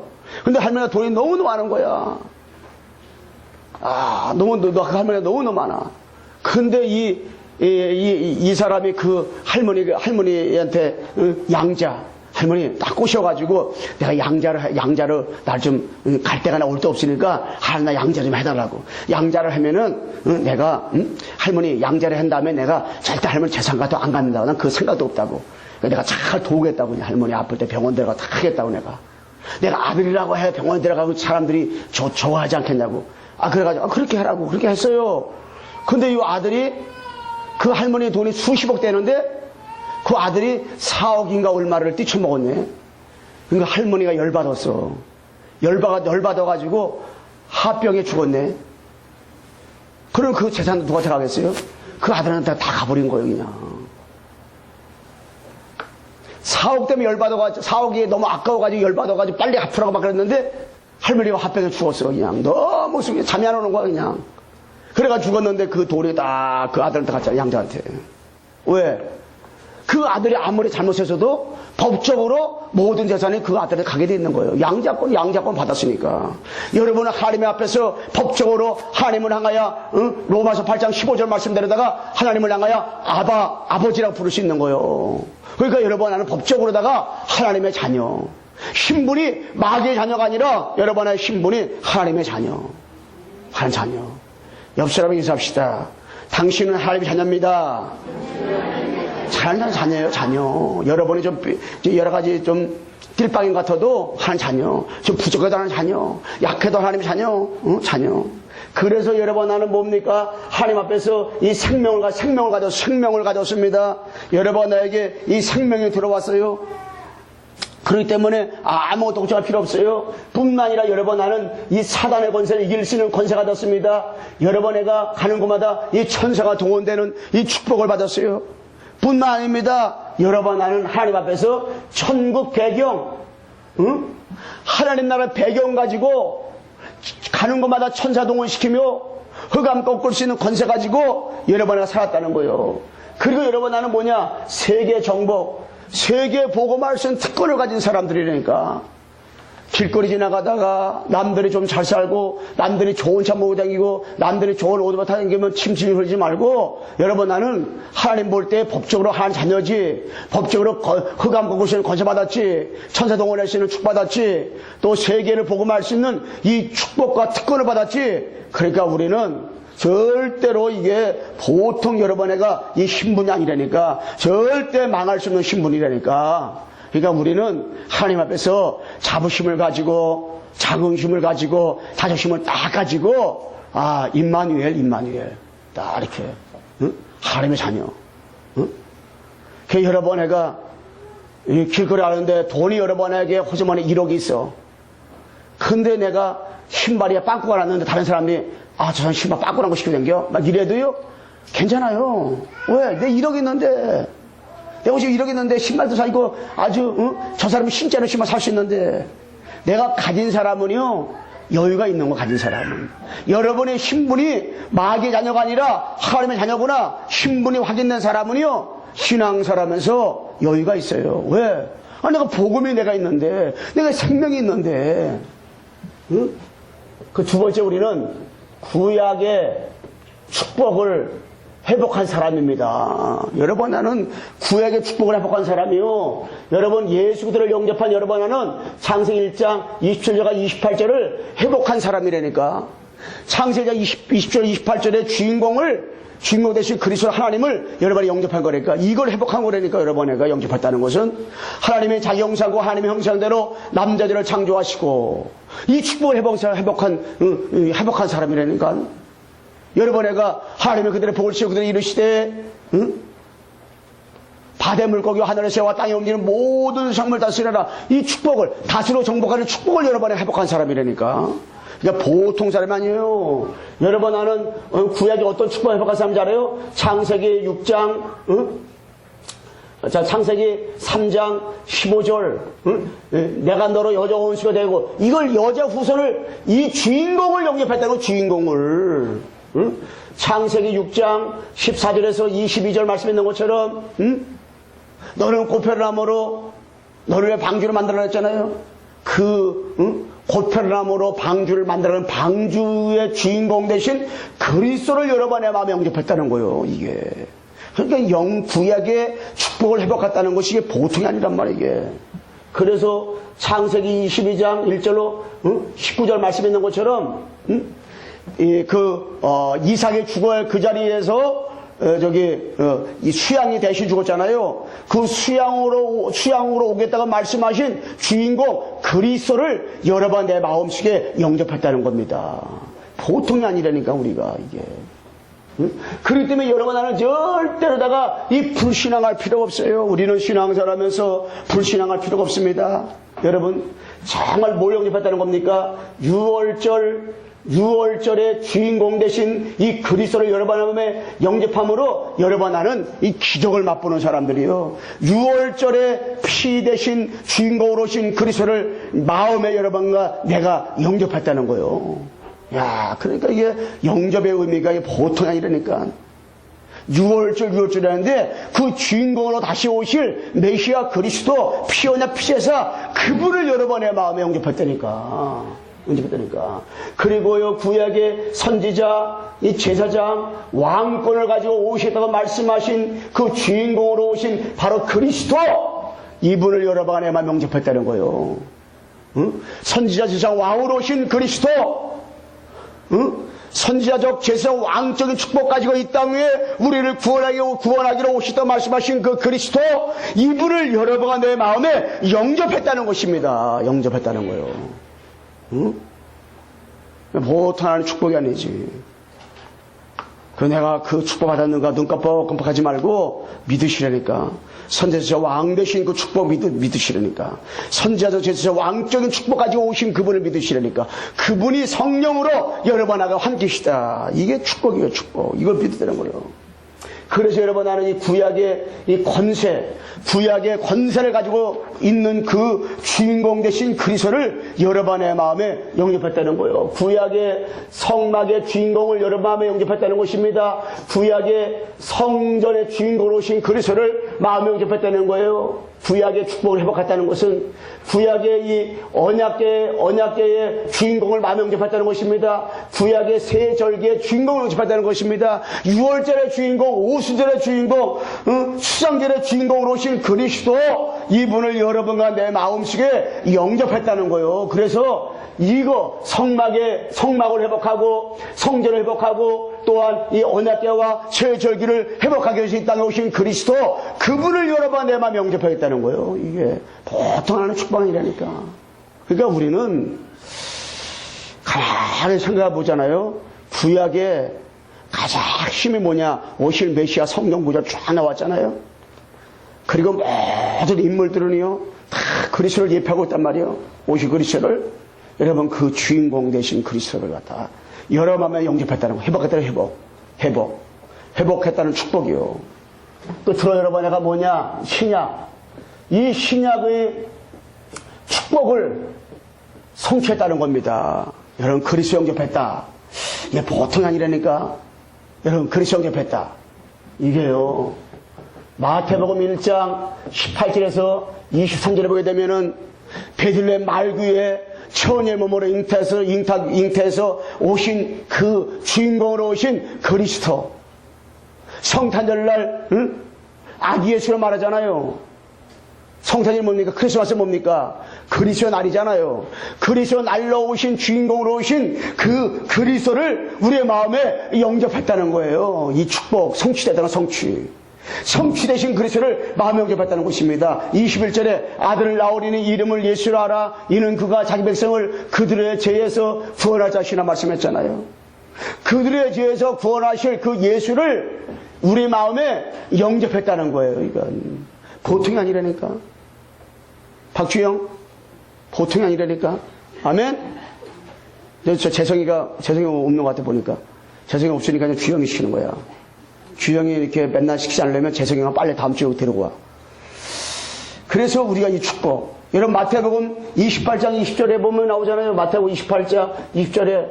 근데 할머니가 돈이 너무너무 많은 거야. 할머니가 너무너무 많아. 근데 이 사람이 그 할머니한테 할머니 딱 꼬셔가지고 내가 양자를 날 좀 갈 데가 나 올 데 없으니까 나 양자 좀 해달라고. 양자를 하면은 내가 할머니 양자를 한 다음에 내가 절대 할머니 재산 같은 안 갖는다고. 난 그 생각도 없다고. 내가 잘 도우겠다고. 할머니 아플 때 병원 데려가 다 하겠다고 내가 아들이라고 해 병원 데려가고 사람들이 좋아하지 않겠냐고. 그래가지고 그렇게 하라고 그렇게 했어요. 근데 이 아들이 그 할머니 돈이 수십억 되는데 그 아들이 4억인가 얼마를 뛰쳐먹었네. 그러니까 할머니가 열받았어. 열받아가지고 하병에 죽었네. 그럼 그 재산 누구한테 가겠어요? 그 아들한테 다 가버린 거예요, 그냥. 4억 때문에 열받아가지고, 4억이 너무 아까워가지고 열받아가지고 빨리 갚으라고 막 그랬는데 할머니가 하병에 죽었어, 그냥. 너무 잠이 안 오는 거야, 그냥. 그래가 죽었는데 그 돈이 다 그 아들한테 갔잖아, 양자한테. 왜? 그 아들이 아무리 잘못했어도 법적으로 모든 재산이 그 아들한테 가게 돼 있는 거예요. 양자권 받았으니까. 여러분은 하나님의 앞에서 법적으로 하나님을 향하여 로마서 8장 15절 말씀대로다가 하나님을 향하여 아버지라고 부를 수 있는 거예요. 그러니까 여러분 나는 법적으로다가 하나님의 자녀. 신분이 마귀의 자녀가 아니라 여러분의 신분이 하나님의 자녀. 하나님의 자녀. 옆 사람에게 인사합시다. 당신은 하나님의 자녀입니다. 잘난 자녀예요, 자녀. 여러분이 좀 여러 가지 좀 띨빵인 것 같아도 하나님 자녀. 좀 부족해도 하나님 자녀. 약해도 하나님의 자녀. 자녀. 그래서 여러분 나는 뭡니까? 하나님 앞에서 이 생명을 가졌습니다. 여러분 나에게 이 생명이 들어왔어요. 그렇기 때문에 아무것도 걱정할 필요 없어요. 뿐만 아니라 여러분 나는 이 사단의 권세를 이길 수 있는 권세가 받았습니다. 여러분 내가 가는 곳마다 이 천사가 동원되는 이 축복을 받았어요. 뿐만 아닙니다. 여러분 나는 하나님 앞에서 천국 배경, 하나님 나라 배경 가지고 가는 곳마다 천사 동원시키며 흑암 꺾을 수 있는 권세 가지고 여러분 내가 살았다는 거예요. 그리고 여러분 나는 뭐냐? 세계 정복, 세계 복음할 수 있는 특권을 가진 사람들이라니까. 길거리 지나가다가 남들이 좀 잘 살고 남들이 좋은 차 모고 다니고 남들이 좋은 옷 입고 다니면 침침이 흘리지 말고 여러분 나는 하나님 볼 때 법적으로 하나님 자녀지. 법적으로 흑암 꺾을 수 있는 권세 받았지. 천사 동원할 수 있는 축복 받았지. 또 세계를 복음할 수 있는 이 축복과 특권을 받았지. 그러니까 우리는 절대로 이게 보통 여러분애가 이 신분이 아니라니까. 절대 망할 수 없는 신분이라니까. 그러니까 우리는 하나님 앞에서 자부심을 가지고 자긍심을 가지고 자존심을 딱 가지고 임마누엘 딱 이렇게 하나님의 자녀. 그 여러분 애가 이 길거리 하는데 돈이 여러분에게 호주머니 1억이 있어. 근데 내가 신발에 빵꾸가 났는데 다른 사람이 저 사람 신발 빵꾸 난 거 시키고 댕겨? 막 이래도요? 괜찮아요. 왜? 내 1억 있는데. 내가 지금 1억 있는데 신발도 사고 아주 저 사람이 진짜로 신발 살 수 있는데. 내가 가진 사람은요, 여유가 있는 거 가진 사람은. 여러분의 신분이 마귀의 자녀가 아니라 하나님의 자녀구나 신분이 확인된 사람은요, 신앙사라면서 여유가 있어요. 왜? 내가 복음이 내가 있는데, 내가 생명이 있는데. 응? 그 두 번째, 우리는 구약의 축복을 회복한 사람입니다. 여러분, 나는 구약의 축복을 회복한 사람이요. 여러분, 예수 그리스도를 영접한 여러분, 나는 창세기 1장 27절과 28절을 회복한 사람이라니까. 창세기 20절 28절의 주인공 대신 그리스도 하나님을 여러분이 영접한 거니까. 이걸 회복한 거라니까. 여러분에게 영접했다는 것은 하나님의 자기 형상과 하나님의 형상대로 남자들을 창조하시고 이 축복을 회복한 사람이라니까. 여러분에게 하나님의 그들의 복을 지어 그들을 이루시되 바다의 물고기와 하늘의 새와 땅에 움직이는 모든 생물 다스리라. 이 축복을 다스리고 정복하는 축복을 여러분에 회복한 사람이라니까. 그러니까 보통 사람이 아니에요. 여러분, 나는 구약에 어떤 축복을 회복한 사람인지 알아요? 창세기 6장 창세기 3장 15절 내가 너로 여자 원수가 되고, 이걸 여자 후손을, 이 주인공을 영접했다는 거. 주인공을. 창세기 6장 14절에서 22절 말씀 있는 것처럼 너는 고편나무로 너를 왜 방주를 만들어냈잖아요. 고편나무로 방주를 만들어낸 방주의 주인공 대신 그리스도를 여러분의 마음에 영접했다는 거예요. 이게 그러니까 구약의 축복을 회복했다는 것이 이게 보통이 아니란 말이에요. 이게. 그래서 창세기 22장 1절로 19절 말씀 있는 것처럼 이삭이 죽어야 그 자리에서 이 수양이 대신 죽었잖아요. 그 수양으로 오겠다고 말씀하신 주인공 그리스도를 여러분 내 마음속에 영접했다는 겁니다. 보통이 아니라니까, 우리가 이게. 그렇기 때문에 여러분, 나는 절대로다가 이 불신앙할 필요가 없어요. 우리는 신앙사라면서 불신앙할 필요가 없습니다. 여러분, 정말 뭘 영접했다는 겁니까? 6월절의 주인공 대신 이 그리스도를 여러분 마음에 영접함으로 여러분, 나는 이 기적을 맛보는 사람들이요. 6월절의 피 대신 주인공으로 오신 그리스도를 마음에 여러분과 내가 영접했다는 거예요. 야, 그러니까 이게 영접의 의미가 이게 보통이 아니라니까. 6월절이라는데 그 주인공으로 다시 오실 메시아 그리스도 피오냐 피제사 그분을 여러분의 마음에 영접했다니까. 그리고요, 구약의 선지자, 이 제사장, 왕권을 가지고 오시겠다고 말씀하신 그 주인공으로 오신 바로 그리스도, 이분을 여러분 안에 영접했다는 거예요. 선지자, 제사장, 왕으로 오신 그리스도, 선지자적 제사 왕적인 축복 가지고 이 땅에 우리를 구원하기로 오시다 말씀하신 그 그리스도, 이분을 여러분과 내 마음에 영접했다는 것입니다. 영접했다는 거예요. 보통 하는 축복이 아니지. 내가 그 축복 받았는가 눈 깜빡깜빡하지 말고 믿으시라니까. 선지자 왕 되신 그 축복 믿으시라니까. 선지자 제사 왕적인 축복 가지고 오신 그분을 믿으시라니까. 그분이 성령으로 여러분하고 함께시다. 이게 축복이에요, 축복. 이걸 믿으라는 거예요. 그래서 여러분, 나는 이 구약의 이 구약의 권세를 가지고 있는 그 주인공 대신 그리스도를 여러분의 마음에 영접했다는 거예요. 구약의 성막의 주인공을 여러분 마음에 영접했다는 것입니다. 구약의 성전의 주인공으로 오신 그리스도를 마음에 영접했다는 거예요. 구약의 축복을 회복했다는 것은 구약의 이 언약계의 주인공을 마음에 영접했다는 것입니다. 구약의 새 절기의 주인공을 영접했다는 것입니다. 6월절의 주인공, 오순절의 주인공, 수장절의 주인공으로 오신 그리스도, 이분을 여러분과 내 마음속에 영접했다는 거예요. 그래서 이거 성막을 회복하고 성전을 회복하고 또한 이 언약궤와 새 절기를 회복하기 위해서 이 땅에 오신 그리스도, 그분을 여러분 내 마음에 영접하겠다는 거예요. 이게 보통 하는 축복이라니까. 그러니까 우리는 가만히 생각해 보잖아요. 구약에 가장 핵심이 뭐냐? 오실 메시아 성령 구절 쫙 나왔잖아요. 그리고 모든 인물들은요, 다 그리스도를 예표하고 있단 말이에요. 오직 그리스도를. 여러분, 그 주인공 되신 그리스도를 갖다 여러 마음에 영접했다는 거. 회복했다는 회복. 회복했다는 축복이요. 끝으로 여러분, 내가 뭐냐? 신약. 이 신약의 축복을 성취했다는 겁니다. 여러분, 그리스도 영접했다. 이게 보통이 아니라니까. 여러분, 그리스도 영접했다. 이게요. 마태복음 1장 18절에서 23절에 보게 되면은 베들레헴 말구에 처녀의 몸으로 잉태해서 오신 그 주인공으로 오신 그리스도. 성탄절날 아기 예수로 말하잖아요. 성탄절이 뭡니까? 크리스마스 뭡니까? 그리스도 날이잖아요. 그리스도 날로 오신 주인공으로 오신 그 그리스도를 우리의 마음에 영접했다는 거예요. 이 축복, 성취되다는 성취. 성취되신 그리스도를 마음에 영접했다는 것입니다. 21절에 아들을 낳으리니 이름을 예수라 하라. 이는 그가 자기 백성을 그들의 죄에서 구원할 자시나 말씀했잖아요. 그들의 죄에서 구원하실 그 예수를 우리 마음에 영접했다는 거예요. 이건 보통이 아니라니까. 박주영, 보통이 아니라니까. 아멘. 저 재성이 없는 것 같아 보니까. 재성이 없으니까 그냥 주영이 시키는 거야. 주영이 이렇게 맨날 시키지 않으려면 재성이가 빨리 다음 주에 데리고 와. 그래서 우리가 이 축복. 여러분, 마태복음 28장 20절에 보면 나오잖아요. 마태복음 28장 20절에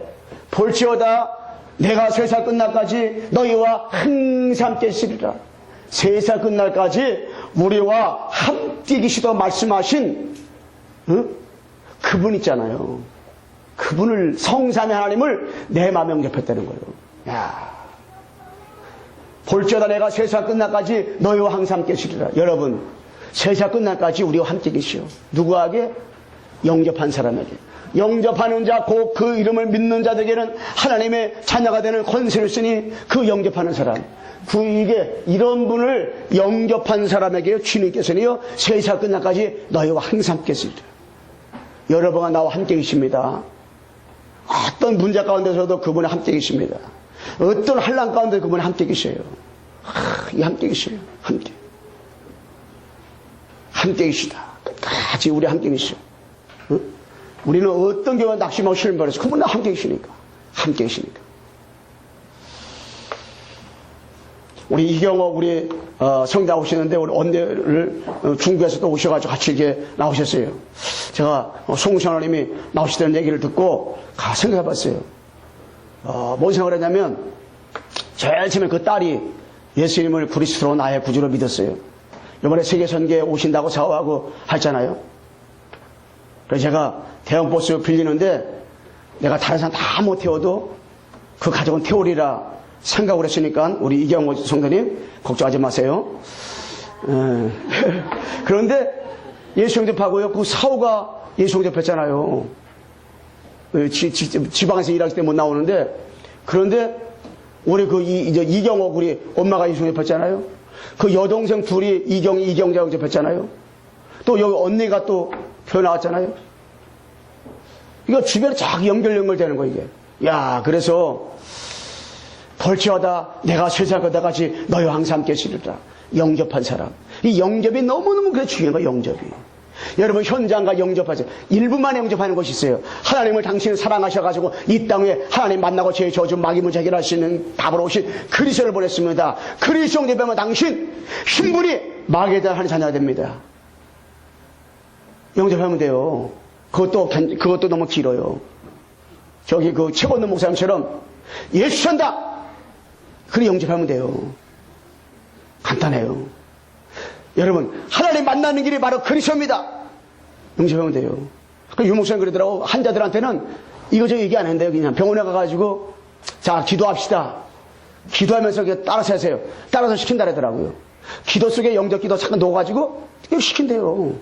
볼지어다 내가 세상 끝날까지 너희와 항상 함께 있으리라. 세상 끝날까지 우리와 함께 계시다 말씀하신 그분 있잖아요. 그분을, 성삼위 하나님을 내 마음에 영접했다는 거예요. 야, 볼지어다 내가 세상 끝날까지 너희와 항상 함께 계시리라. 여러분, 세상 끝날까지 우리와 함께 계시오. 누구에게? 영접한 사람에게. 영접하는 자, 곧 그 이름을 믿는 자들에게는 하나님의 자녀가 되는 권세를 쓰니 그 영접하는 사람. 이게 이런 분을 영접한 사람에게 주님께서는요, 세상 끝날까지 너희와 항상 함께 계시리라. 여러분과 나와 함께 계십니다. 어떤 문제 가운데서도 그분이 함께 계십니다. 어떤 환난 가운데 그분이 함께 계셔요. 함께 계셔요. 함께 계시다. 끝까지 우리 함께 계셔. 우리는 어떤 경우에 낙심하고 실망해서 그분은 함께 계시니까. 우리 이경호 우리 성대 나오시는데 우리 언니를 중국에서도 오셔가지고 같이 이렇게 나오셨어요. 제가 송우선원님이 나오시다는 얘기를 듣고 생각해봤어요. 뭔 생각을 했냐면 제일 처음에 그 딸이 예수님을 그리스도로 나의 구주로 믿었어요. 이번에 세계선교에 오신다고 사오하고 했잖아요. 그래서 제가 대형버스 빌리는데 내가 다른 사람 다 못 태워도 그 가족은 태우리라 생각을 했으니까 우리 이경호 성도님 걱정하지 마세요. 그런데 예수 영접하고요. 그 사오가 예수 영접했잖아요. 지방에서 일하기 때문에 못 나오는데, 그런데 우리 그 이경호 우리 엄마가 예수 영접했잖아요. 그 여동생 둘이 이경자 영접했잖아요. 또 여기 언니가 또 교회 나왔잖아요. 이거 주변에 자기 연결되는 거 이게. 야, 그래서 볼지어다 내가 세상 끝까지 너희와 항상 함께 있으리라. 영접한 사람. 이 영접이 너무너무 그래 중요한 거예요. 영접이. 여러분, 현장과 영접하세요. 일부만 영접하는 것이 있어요. 하나님을 당신을 사랑하셔가지고 이 땅에 하나님 만나고 죄의 저주 마귀 문제 해결할 수 있는 답으로 오신 그리스도를 보냈습니다. 그리스도 영접하면 당신 신분이 마귀에 대한 하나님 자녀가 됩니다. 영접하면 돼요. 그것도 너무 길어요. 저기 그 최건도 목사님처럼 예수 산다. 그래 영접하면 돼요. 간단해요. 여러분, 하나님 만나는 길이 바로 그리스도입니다. 영접하면 돼요. 유 목사님 그러더라고. 환자들한테는 이거저거 얘기 안 한대요. 그냥 병원에 가가지고 자 기도합시다. 기도하면서 따라서 하세요. 따라서 시킨다 그러더라고요. 기도 속에 영접 기도 잠깐 넣어가지고 이거 시킨대요.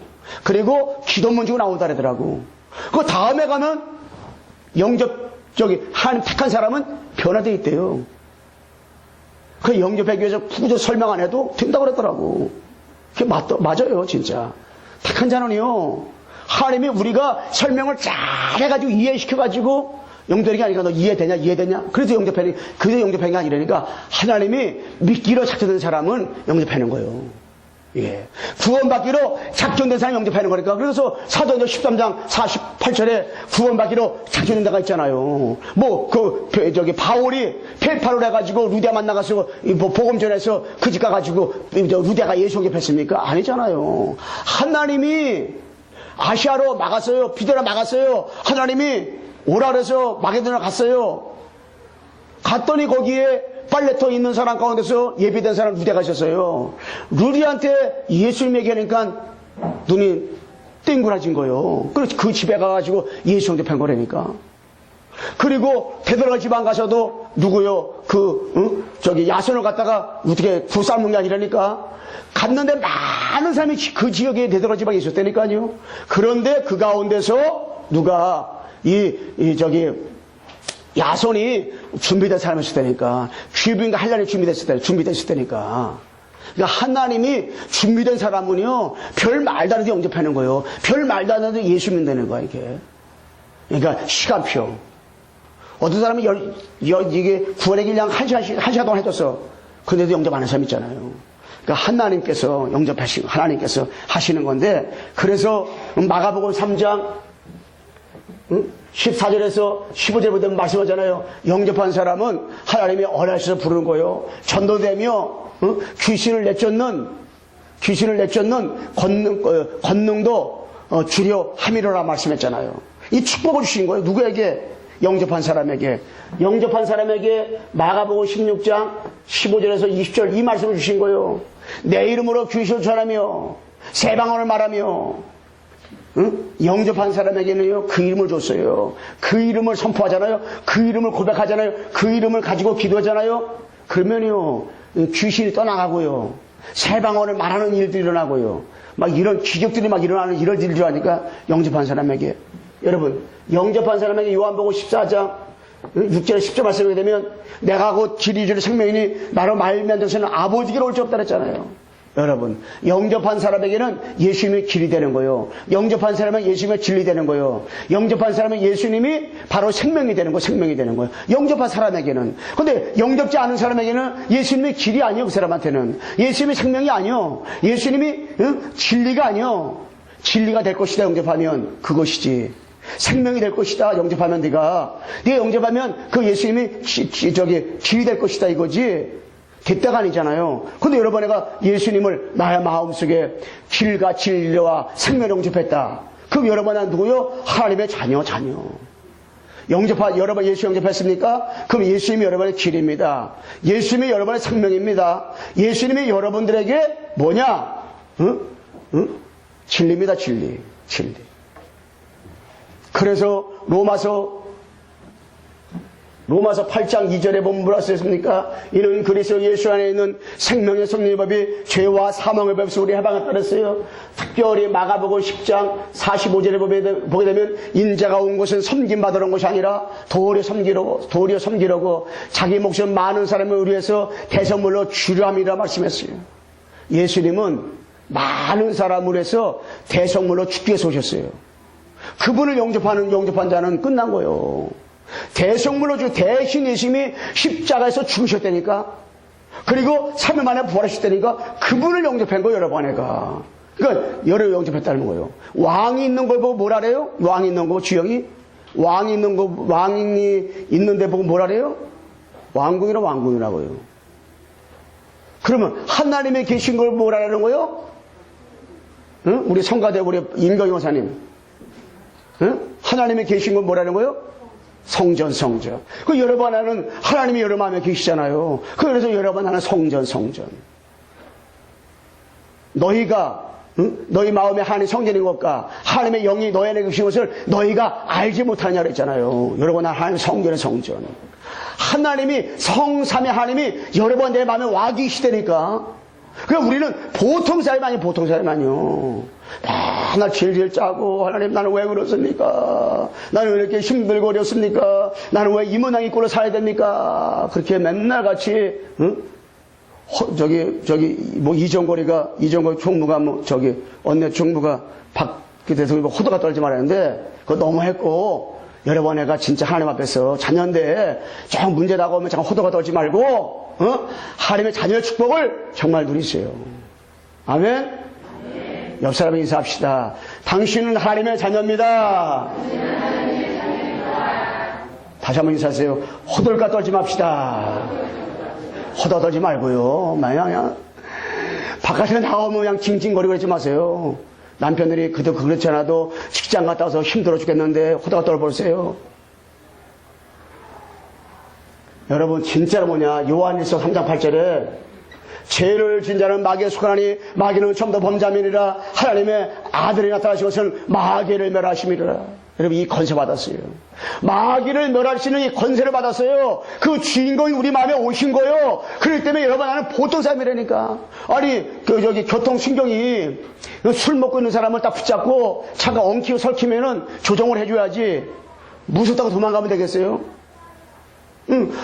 그리고 기도문 주고 나온다 그러더라고. 그 다음에 가면 하나님 택한 사람은 변화되어 있대요. 그 영접하기 위해서 구조 설명 안 해도 된다고 그러더라고. 그게 맞아요, 진짜. 택한 자는요, 하나님이 우리가 설명을 잘 해가지고 이해시켜가지고 영접하는 게 아니라 너 이해되냐? 그래서 영접하는 게 아니라니까 하나님이 믿기로 작정된 사람은 영접하는 거예요. 예. 구원받기로 작정된 사람이 영접하는 거니까. 그래서 사도행전 13장 48절에 구원받기로 작정된 데가 있잖아요. 바울이 페파로 해가지고 루데 만나가서 복음 전해서 그 집 가가지고 루데가 예수 영접했습니까? 아니잖아요. 하나님이 아시아로 막았어요. 비데라 막았어요. 하나님이 오라 그래서 마게도나 갔어요. 갔더니 거기에 빨래터 있는 사람 가운데서 예비된 사람 루데가 있었어요. 루디한테 예수님 얘기하니까 눈이 땡그라진 거예요. 그래서 그 집에 가가지고 예수 영접한 거라니까. 그리고 베드로가 집 안 가서도 누구요? 야손을 갖다가 어떻게 구쌈는 게 아니라니까. 갔는데 많은 사람이 그 지역에 베드로 집안에 있었다니까요. 그런데 그 가운데서 누가 야손이 준비된 사람이었다니까. 귀부인과 한란이 준비됐을 때니까. 그러니까 하나님이 준비된 사람은요, 별 말도 안 해도 영접하는 거예요. 별 말도 안 해도 예수 믿는 거야, 이게. 그러니까 시간표. 어떤 사람이 이게 구원의 길 양 한 시간 동안 해줬어. 근데도 영접 안 하는 사람 있잖아요. 그러니까 하나님께서 하나님께서 하시는 건데, 그래서 마가복음 3장 14절에서 15절에 보면 말씀하잖아요. 영접한 사람은 하나님이 어려서 부르는 거예요. 전도되며 귀신을 내쫓는 권능도 주려 함이로라 말씀했잖아요. 이 축복을 주신 거예요. 누구에게? 영접한 사람에게. 영접한 사람에게 마가복음 16장 15절에서 20절 이 말씀을 주신 거예요. 내 이름으로 귀신을 전하며 새 방언을 말하며. 영접한 사람에게는요, 그 이름을 줬어요. 그 이름을 선포하잖아요. 그 이름을 고백하잖아요. 그 이름을 가지고 기도하잖아요. 그러면요, 귀신이 떠나가고요. 새 방언을 말하는 일들이 일어나고요. 막 이런 기적들이 막 일어나는 이런 일들 하니까 영접한 사람에게. 여러분, 영접한 사람에게 요한복음 14장 6절에 10절 말씀하게 되면 내가 곧 길이 주는 생명이니 나로 말미암아 되서는 아버지께로 올 수 없다 그랬잖아요. 여러분, 영접한 사람에게는 예수님이 길이 되는 거예요. 영접한 사람은 예수님이 진리 되는 거예요. 영접한 사람은 예수님이 바로 생명이 되는 거예요. 영접한 사람에게는. 근데 영접지 않은 사람에게는 예수님이 길이 아니에요. 그 사람한테는. 예수님이 생명이 아니요. 예수님이 진리가 아니요. 진리가 될 것이다 영접하면 그것이지. 생명이 될 것이다 영접하면 네가 영접하면 그 예수님이 길이 될 것이다 이거지. 됐다가 아니잖아요. 근데 여러분 내가 예수님을 나의 마음속에 길과 진리와 생명을 영접했다. 그럼 여러분은 누구요? 하나님의 자녀. 여러분 예수 영접했습니까? 그럼 예수님이 여러분의 길입니다. 예수님이 여러분의 생명입니다. 예수님이 여러분들에게 뭐냐? 진리입니다. 진리. 그래서 로마서 8장 2절에 보면 뭐라 쓰였습니까? 이는 그리스도 예수 안에 있는 생명의 섭리의 법이 죄와 사망의 법에서 우리 해방을 받았어요. 특별히 마가복음 10장 45절에 보게 되면 인자가 온 것은 섬김받으러 온 것이 아니라 도리어 섬기려고 자기 목숨 많은 사람을 위해서 대성물로 주려 함이라 말씀했어요. 예수님은 많은 사람을 위해서 대성물로 죽기 위해서 오셨어요. 그분을 영접한 자는 끝난 거예요. 대성물로 대신 예수님이 십자가에서 죽으셨다니까. 그리고 3일 만에 부활하셨다니까. 그분을 영접한 거예요, 여러분애가. 그러니까 여러 영접했다는 거예요. 왕이 있는 걸 보고 뭐라 그래요? 왕이 있는 거 주영이 왕이 있는데 보고 뭐라 그래요? 왕궁이라고요. 그러면 하나님이 계신 걸 뭐라 그러는 거예요? 응? 우리 성가대 우리 임경희 원사님. 응? 하나님이 계신 걸 뭐라는 거예요? 성전. 그 여러분 하나는 하나님이 여러 마음에 계시잖아요. 그래서 여러분 하나 성전. 너희가 너희 마음에 하나님 성전인 것과 하나님의 영이 너희 안에 계신 것을 너희가 알지 못하느냐 그랬잖아요. 여러분 하나님 성전. 하나님이 성삼의 하나님이 여러분 내 마음에 와 계시다니까. 그러니까 우리는 보통 사람이 아니요. 나 질질 짜고 하나님 나는 왜 그렇습니까? 나는 왜 이렇게 힘들고 어렵습니까? 나는 왜 이 모양 입고 살아야 됩니까? 그렇게 맨날 같이 이정걸 총무가 언내 총무가 밖에 돼서 호도가 떨지 말았는데 그거 너무 했고 여러분 애가 진짜 하나님 앞에서 자녀인데 좀 문제 나오면 잠깐 호도가 떨지 말고 하나님의 자녀의 축복을 정말 누리세요. 아멘? 옆 사람에 인사합시다. 당신은 하나님의 자녀입니다. 다시 한번 인사하세요. 호들갑 떨지 맙시다. 호다 떨지 말고요. 그냥 바깥에 나오면 그냥 징징거리고 그러지 마세요. 남편들이 그렇지 않아도 직장 갔다 와서 힘들어 죽겠는데 호다가 떨어버리세요. 여러분 진짜로 요한일서 3장 8절에 죄를 진 자는 마귀에 속하나니 마귀는 처음부터 범자민이라 하나님의 아들이 나타나신 것은 마귀를 멸하심이라. 여러분 이 권세 받았어요. 마귀를 멸할 수 있는 이 권세를 받았어요. 그 주인공이 우리 마음에 오신 거예요. 그렇기 때문에 여러분 나는 보통 사람이라니까. 아니 교통신경이 술 먹고 있는 사람을 딱 붙잡고 차가 엉키고 설키면은 조정을 해줘야지. 무섭다고 도망가면 되겠어요?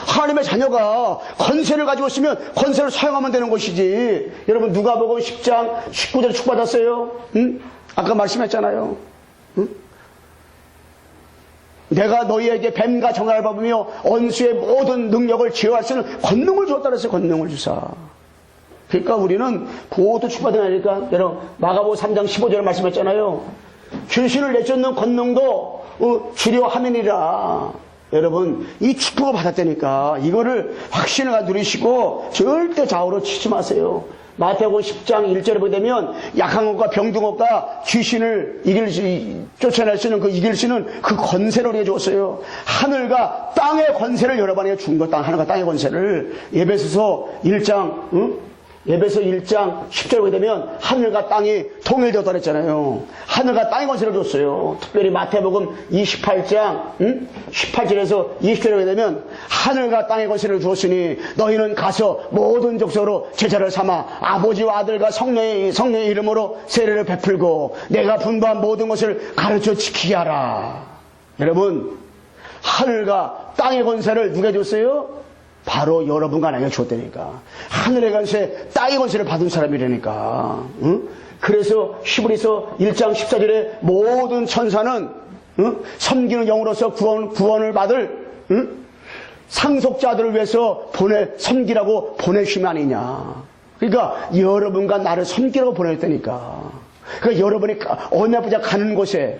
하나님의 자녀가 권세를 가지고 있으면 권세를 사용하면 되는 것이지. 여러분 누가복음 10장 19절에 축복받았어요. 아까 말씀했잖아요. 내가 너희에게 뱀과 정화를 밟으며 원수의 모든 능력을 제어할 수 있는 권능을 주었다 그랬어요. 권능을 주사. 그러니까 우리는 보호도 축복받으니까 여러분 마가복음 3장 15절에 말씀했잖아요. 귀신을 내쫓는 권능도 주려 함이니라. 여러분 이 축복을 받았다니까 이거를 확신을 누리시고 절대 좌우로 치지 마세요. 마태복음 10장 1절에 보게 되면 약한 것과 병든 것과 귀신을 쫓아낼 수 있는 이길 수 있는 그 권세를 우리에게 줬어요. 하늘과 땅의 권세를 여러분에게 준 것. 하늘과 땅의 권세를 에베소서 1장 에베소 1장 10절에 보게 되면 하늘과 땅이 통일되었다 그랬잖아요. 하늘과 땅의 권세를 줬어요. 특별히 마태복음 28장 18절에서 20절에 보게 되면 하늘과 땅의 권세를 주었으니 너희는 가서 모든 족속으로 제자를 삼아 아버지와 아들과 성령의 이름으로 세례를 베풀고 내가 분부한 모든 것을 가르쳐 지키게 하라. 여러분 하늘과 땅의 권세를 누가 줬어요? 바로 여러분과 나에게 줬다니까. 하늘의 권세, 땅의 권세를 받은 사람이라니까. 그래서 히브리서 1장 14절에 모든 천사는 섬기는 영으로서 구원을 받을 상속자들을 위해서 섬기라고 보내심이 아니냐. 그러니까 여러분과 나를 섬기라고 보냈다니까. 그러니까 여러분이 언약 붙잡고 가는 곳에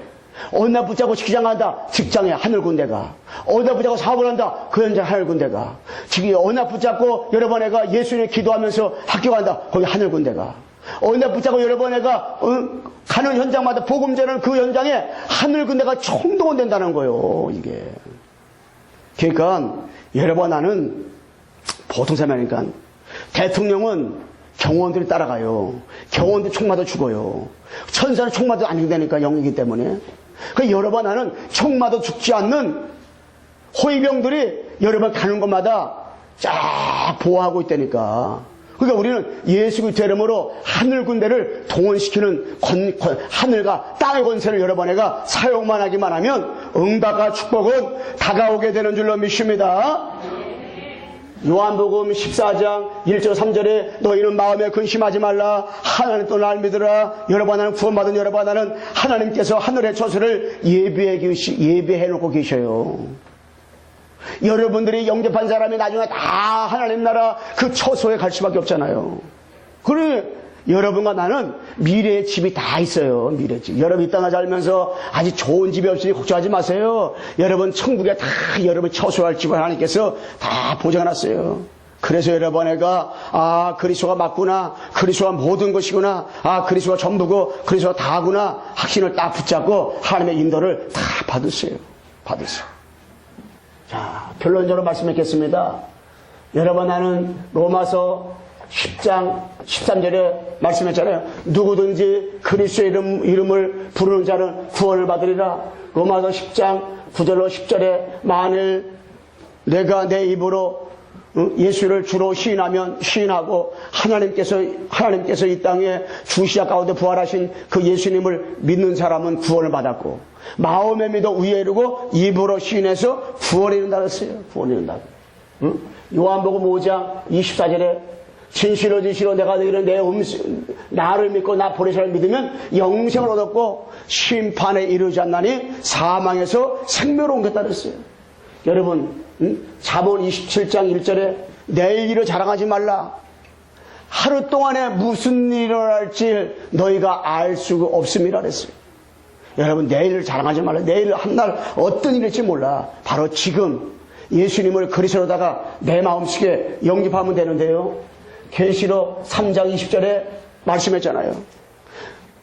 언약 붙잡고 직장 간다. 직장에 하늘 군대가. 언약 붙잡고 사업을 한다. 그 현장 하늘 군대가. 지금 언약 붙잡고 여러 번 애가 예수님 기도하면서 학교 간다. 거기 하늘 군대가. 언약 붙잡고 여러 번 애가 가는 현장마다 복음 전하는 그 현장에 하늘 군대가 총동원된다는 거예요. 이게. 그러니까 여러분 나는 보통 사람이니까 대통령은 경호원들이 따라가요. 경호원들 총 맞아 죽어요. 천사는 총 맞아 안 죽다니까 영이기 때문에. 그 여러 번 나는 총 맞아 죽지 않는 호위병들이 여러 번 가는 곳마다 쫙 보호하고 있다니까. 그러니까 우리는 예수 그리스도의 이름으로 하늘 군대를 동원시키는 하늘과 땅의 권세를 여러 번 해가 사용만 하기만 하면 응답과 축복은 다가오게 되는 줄로 믿습니다. 요한복음 14장 1절 3절에 너희는 마음에 근심하지 말라. 하나님 또 날 믿으라. 여러분 하나는 구원받은 여러분 하나는 하나님께서 하늘의 처소를 예비해 놓고 계셔요. 여러분들이 영접한 사람이 나중에 다 하나님 나라 그 처소에 갈 수밖에 없잖아요. 그래 여러분과 나는 미래의 집이 다 있어요. 미래의 집. 여러분 이 땅에 살면서 아주 좋은 집이 없으니 걱정하지 마세요. 여러분 천국에 다 여러분 처소할 집을 하나님께서 다 보장해놨어요. 그래서 여러분애가 그리스도가 맞구나. 그리스도가 모든 것이구나. 그리스도가 전부고 그리스도가 다구나. 확신을 딱 붙잡고 하나님의 인도를 다 받으세요. 자, 결론적으로 말씀드리겠습니다. 여러분 나는 로마서 10장 13절에 말씀했잖아요. 누구든지 그리스도의 이름을 부르는 자는 구원을 받으리라. 로마서 10장 9절로 10절에 만일 내가 내 입으로 예수를 주로 시인하고 하나님께서 이 땅에 주시아 가운데 부활하신 그 예수님을 믿는 사람은 구원을 받았고 마음에 믿어 의에 이르고 입으로 시인해서 구원에 이른다고 했어요. 구원에 이른다고. 요한복음 5장 24절에 진실로 내가 너희는 나를 믿고 나 보내시를 믿으면 영생을 얻었고 심판에 이르지 않나니 사망에서 생명을 옮겼다 그랬어요. 여러분 잠언 27장 1절에 내일 일을 자랑하지 말라. 하루 동안에 무슨 일이 일어날지 너희가 알 수가 없음이라 그랬어요. 여러분, 내일을 자랑하지 말라. 내일 한날 어떤 일이 일지 몰라. 바로 지금 예수님을 그리스도로다가 내 마음속에 영접하면 되는데요. 계시록 3장 20절에 말씀했잖아요.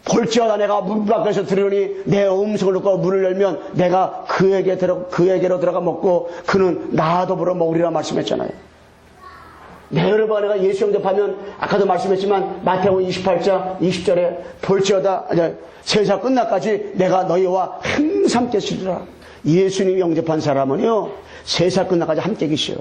볼지어다 내가 문 밖에서 들으니 내 음성을 듣고 문을 열면 내가 그에게로 들어가 먹고 그는 나와 더불어 먹으리라 말씀했잖아요. 네, 여러분, 내가 예수 영접하면 아까도 말씀했지만 마태복음 28장 20절에 볼지어다 세상 끝날까지 내가 너희와 항상 함께 있으리라. 예수님 영접한 사람은요, 세상 끝날까지 함께 계셔.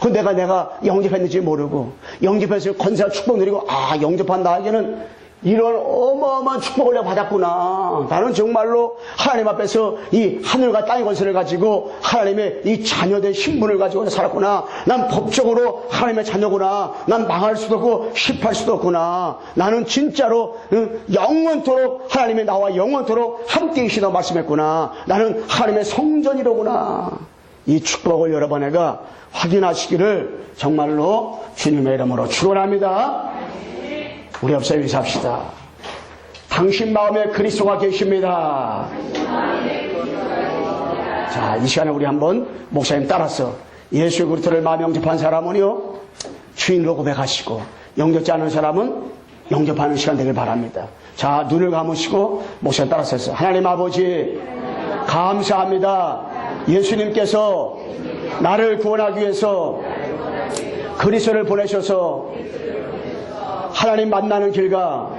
근데 내가 영접했는지 모르고 영접해서 권세와 축복 누리고 영접한 나에게는 이런 어마어마한 축복을 내가 받았구나. 나는 정말로 하나님 앞에서 이 하늘과 땅의 권세를 가지고 하나님의 이 자녀된 신분을 가지고 살았구나. 난 법적으로 하나님의 자녀구나. 난 망할 수도 없고 실패할 수도 없구나. 나는 진짜로 영원토록 하나님의 나와 영원토록 함께 계시다고 말씀했구나. 나는 하나님의 성전이로구나. 이 축복을 여러분에게 확인하시기를 정말로 주님의 이름으로 축원합니다. 우리 앞서 인사합시다. 당신 마음에 그리스도가 계십니다. 자, 이 시간에 우리 한번 목사님 따라서 예수 그리스도를 마음에 영접한 사람은요, 주인으로 고백하시고, 영접지 않은 사람은 영접하는 시간 되길 바랍니다. 자, 눈을 감으시고 목사님 따라서 했어요. 하나님 아버지, 감사합니다. 예수님께서 나를 구원하기 위해서 그리스도를 보내셔서 하나님 만나는 길과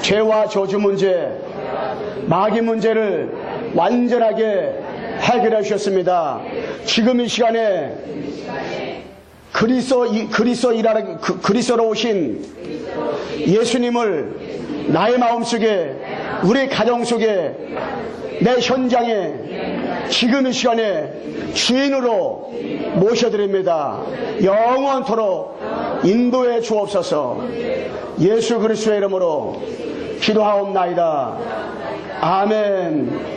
죄와 저주 문제, 마귀 문제를 완전하게 해결해 주셨습니다. 지금 이 시간에 그리스도로 오신 예수님을 나의 마음속에, 우리 가정 속에, 내 현장에 지금 이 시간에 주인으로 모셔드립니다. 영원토록 인도해 주옵소서. 예수 그리스도의 이름으로 기도하옵나이다. 아멘.